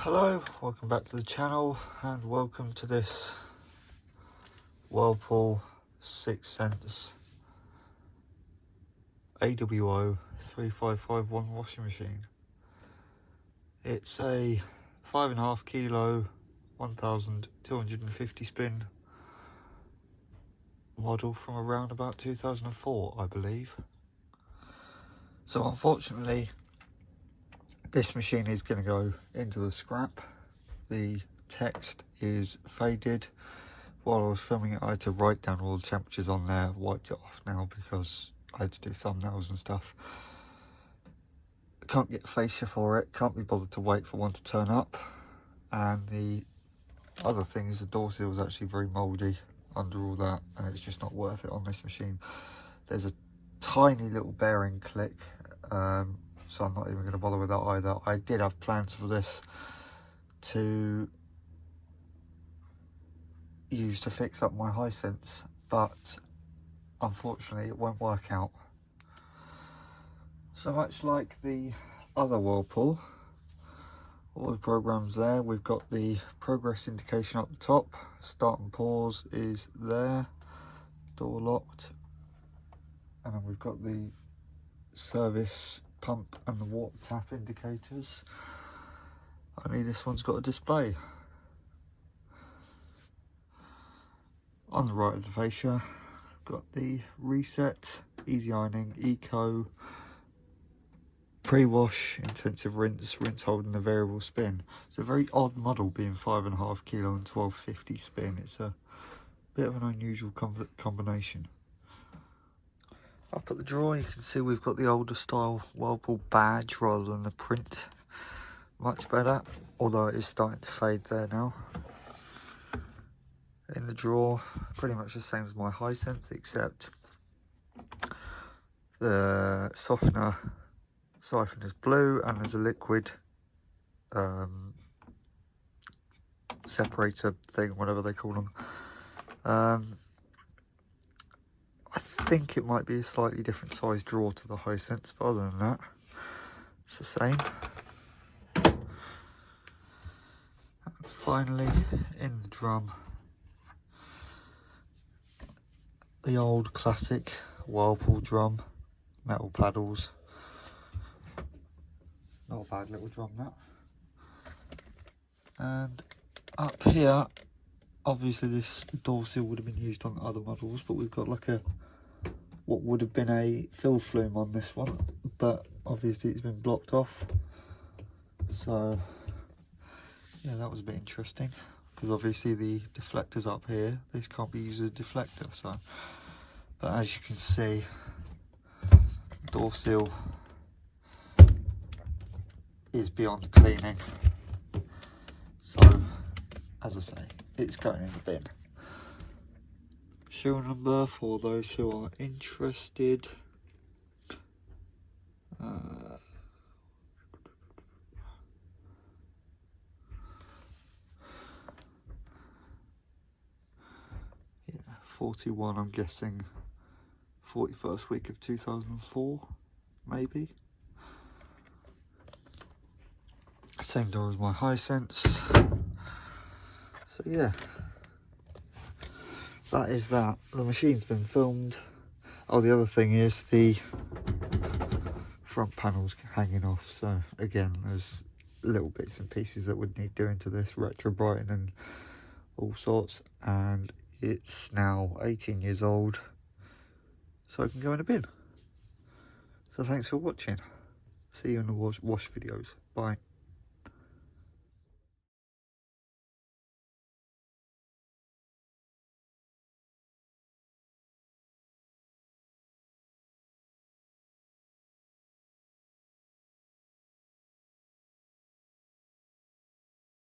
Hello, welcome back to the channel and welcome to this Whirlpool 6th AWO3551 washing machine. It's a 5.5 kilo 1250 spin model from around about 2004, I believe. So unfortunately this machine is going to go into the scrap. The text is faded. While I was filming it, I had to write down all the temperatures on there. I've wiped it off now because I had to do thumbnails and stuff. Can't get fascia for it, can't be bothered to wait for one to turn up. And the other thing is the door seal is actually very mouldy under all that, and it's just not worth it on this machine. There's a tiny little bearing click, so I'm not even going to bother with that either. I did have plans for this to use to fix up my Hisense, but unfortunately it won't work out. So much like the other Whirlpool, all the programs there, we've got the progress indication up the top, start and pause is there, door locked, and then we've got the service pump and the water tap indicators. Only this one's got a display. On the right of the fascia, got the reset, easy ironing, eco, pre-wash, intensive rinse, rinse hold and a variable spin. It's a very odd model being 5.5 kilo and 1250 spin. It's a bit of an unusual combination. Up at the drawer you can see we've got the older style Whirlpool badge rather than the print. Much better, although it is starting to fade there now. In the drawer, pretty much the same as my Hisense, except the softener siphon is blue and there's a liquid separator thing, whatever they call them. I think it might be a slightly different size drawer to the Hisense, but other than that, it's the same. And finally, in the drum, the old classic Whirlpool drum, metal paddles. Not a bad little drum that. And up here, obviously this door seal would have been used on other models, but we've got like what would have been a fill flume on this one, but obviously it's been blocked off. So yeah, that was a bit interesting, because obviously the deflector's up here. This can't be used as a deflector, so. But as you can see, door seal is beyond cleaning. So, as I say, it's going in the bin. Serial number for those who are interested. Yeah, 41, I'm guessing 41st week of 2004, maybe. Same door as my Hisense. So yeah, that is that. The machine's been filmed. Oh, the other thing is the front panel's hanging off. So again, there's little bits and pieces that would need doing to this, retro brighten and all sorts. And it's now 18 years old, so I can go in a bin. So thanks for watching. See you in the wash videos. Bye.